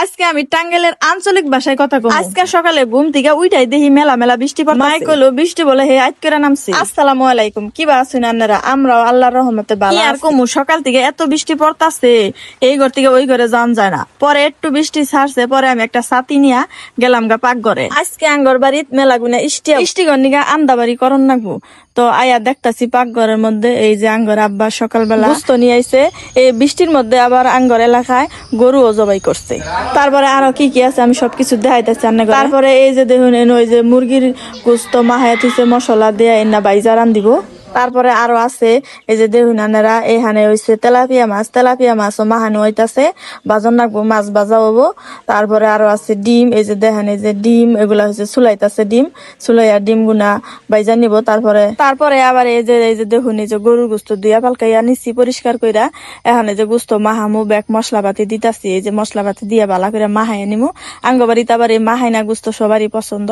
আজকে আমি টাঙ্গাইলের আঞ্চলিক ভাষায় কথা কই। আজকে সকালে ঘুম থেকে উইঠাই দেখি মেলা মেলা বৃষ্টি পড়ছে। মাই কইলো বৃষ্টি বলে হে আইত করে নামছি। আসসালামু আলাইকুম, কি বা আছেন আপনারা? আমরাও আল্লাহর রহমতে ভালো আছি। আর কমু সকাল থেকে এত বৃষ্টি পড়তাছে, এই ঘর থেকে ওই ঘরে যাওয়া যায় না। পরে একটু বৃষ্টি ছাড়ছে, পরে আমি একটা ছাতি নিয়া গেলাম গা পাক ঘরে। আজকে আঙ্গর বাড়িত মেলা গুনা ইষ্টি গন্ডিগা আন্দা বাড়ি করন নাকবো। তো আয়া দেখতাছি পাক ঘরের মধ্যে এই যে আঙ্গর আব্বা সকালবেলা গোস্ত নিয়ে আইছে। এই বৃষ্টির মধ্যে আবার আঙ্গর এলাকায় গরুও জবাই করছে। তারপরে আরো কি কি আছে আমি সবকিছু দেখাইতেছি। তারপরে এই যে দেখুন ওই যে মুরগির গোস্ত মাহায়া থিছে মশলা দিয়ে এনা বাইজা রান দিব। তারপরে আরো আছে এই যে দেখুন আনারা এখানে হইছে তেলাপিয়া মাছও মাহানো হইতাছে, বাজন রাখবো, মাছ ভাজা হবো। তারপরে আরো আছে ডিম, এই যে দেখেন এই যে ডিম এগুলা হচ্ছে চুলাইতাছে, ডিম চুলাইয়া ডিম গুনা বাইজা নিব। তারপরে আবার এই যে দেখুন এই যে গরুর গোস্ত দুইয়া পালকাইয়া নিচ্ছি পরিষ্কার কইরা। এখানে যে গোস্ত মাহামু ব্যাগ মশলাপাতি দিতাছি, এই যে মশলাপাতি দিয়া ভালো করে মাহাইয়া নিমু। আঙ্গবাড়িতে আবার এই মাহাইনা গোস্ত সবারই পছন্দ।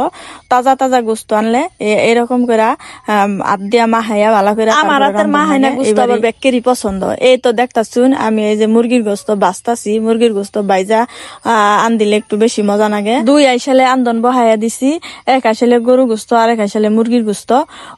তাজা তাজা গোস্ত আনলে এরকম করে আদ দিয়া মাহাইয়া ভালো করে। আমার হাতের মাহাইনা গোস্ত আবার ব্যাগকেরই পছন্দ। এই তো দেখতাছুন আমি এই যে মুরগির গোস্ত বাজতাছি। মুরগির গোস্ত বাইজা আন দিলে একটু বেশি মজা লাগে। দুই আইসালে আন্দন বহাইয়া দিছি, এক আইসালে গরুর গোস্ত আর এক আইসালে মুরগির গোস্ত।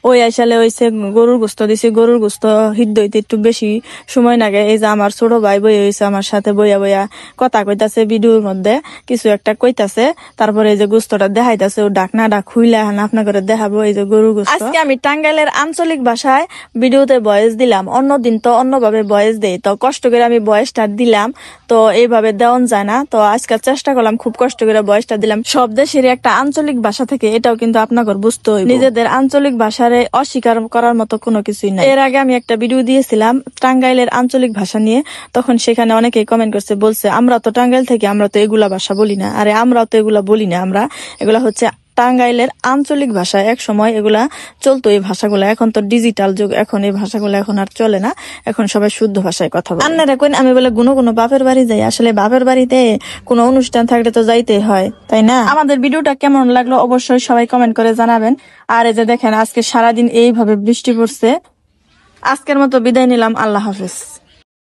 ওই আইসালে হইছে গরুর গোস্ত দিছি। গরুর গোস্ত সিদ্ধ হইতে একটু বেশি সময় লাগে। এই যে আমার ছোট ভাই বই হইছে আমার সাথে বইয়া বইয়া কথা কইতাছে, ভিডিওর মধ্যে কিছু একটা কইতাছে। তারপরে এই যে গোস্তটা দেখাইতাছে, ও ডাকনাটা খুইলা আপনার করে দেখাবো। এই যে গরুর গোস্ত। আজকে আমি টাঙ্গাইলের আঞ্চলিক ভাষায় ভিডিওতে ভয়েস দিলাম। অন্যদিন তো অন্যভাবে ভয়েস দেই, তো কষ্ট করে আমি ভয়েসটা দিলাম। তো এইভাবে দেওয়ান যায় না, তো আজকে চেষ্টা করলাম, খুব কষ্ট করে ভয়েসটা দিলাম। সব দেশের একটা আঞ্চলিক ভাষা থেকে, এটাও কিন্তু আপনাদের বুঝতে হইব। নিজেদের আঞ্চলিক ভাষারে অস্বীকার করার মতো কোনো কিছুই নাই। এর আগে আমি একটা ভিডিও দিয়েছিলাম টাঙ্গাইলের আঞ্চলিক ভাষা নিয়ে, তখন সেখানে অনেকেই কমেন্ট করছে, বলছে আমরা তো টাঙ্গাইল থেকে, আমরা তো এগুলা ভাষা বলি না। আরে আমরাও তো এগুলা বলি না, এগুলা হচ্ছে টাঙ্গাইলের আঞ্চলিক ভাষা। এক সময় এগুলা চলতো এই ভাষাগুলা, এখন তো ডিজিটাল যুগ, এখন এই ভাষাগুলো এখন আর চলে না, এখন সবাই শুদ্ধ ভাষায় কথা বলে। আন্নারা কইন আমি বলে কোনো বাপের বাড়ি যাই, আসলে বাপের বাড়িতে কোনো অনুষ্ঠান থাকলে তো যাইতে হয়, তাই না? আমাদের ভিডিওটা কেমন লাগলো অবশ্যই সবাই কমেন্ট করে জানাবেন। আর এই যে দেখেন আজকে সারাদিন এইভাবে বৃষ্টি পড়ছে। আজকের মতো বিদায় নিলাম, আল্লাহ হাফেজ।